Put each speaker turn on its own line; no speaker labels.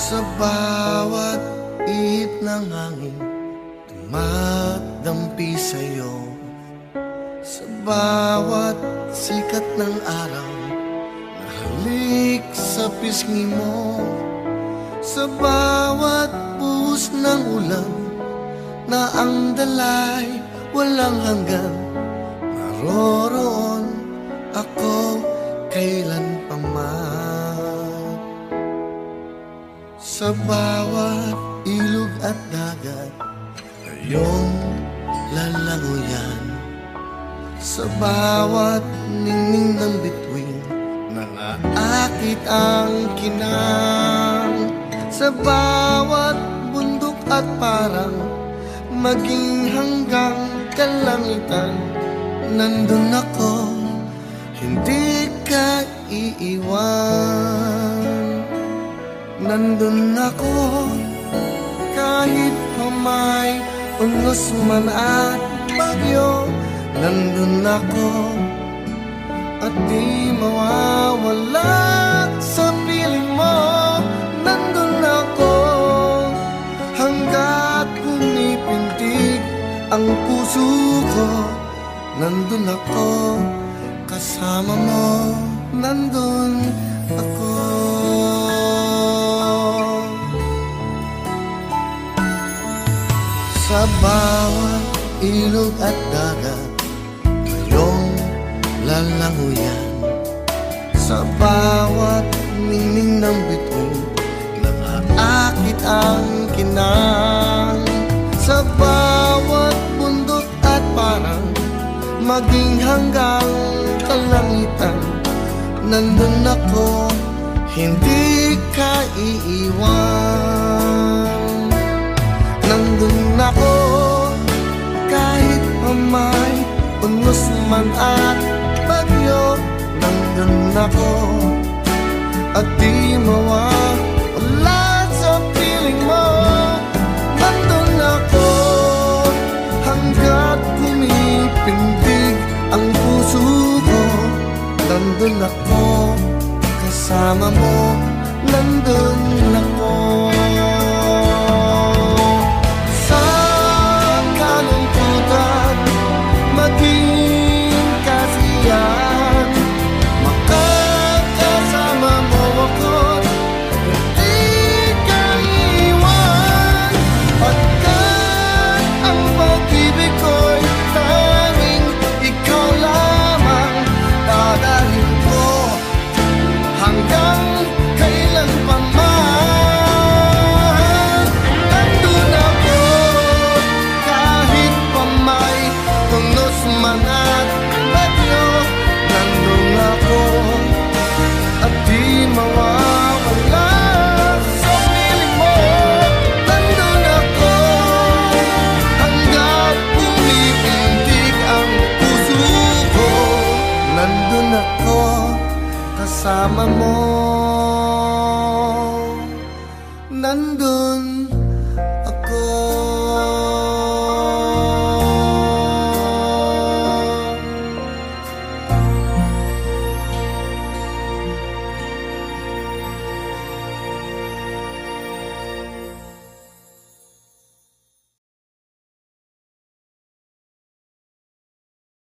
Sa bawat ihip ng hangin, tumadampi sa'yo. Sa bawat sikat ng araw, nahalik sa pisngi mo. Sa bawat buhos ng ulan, na ang dalay walang hanggan, naroroon ako kailan pa man. Sa bawat ilog at dagat, iyong lalangoyan. Sa bawat ningning ng bituin, nang-aakit ang kinang. Sa bawat bundok at parang, maging hanggang kalangitan, nandun ako, hindi ka iiwan. Nandun ako, kahit pa may unos man at bagyo. Nandun ako, at di mawawala sa piling mo. Nandun ako, hanggat pumipintig ang puso ko. Nandun ako, kasama mo. Nandun ako. Sa bawat ilog at dagat, iyong lalangoyan. Sa bawat ningning ng bituin, nang-aakit ang kinang. Sa bawat bundok at parang, maging hanggang kalangitan, nandun ako, hindi ka iiwan. Nandun ako, kahit pa may unos man at bagyo. Nandun ako, at di mawawala sa piling mo. Nandun ako, hanggat pumipindig ang puso ko. Nandun ako, kasama mo. Nandun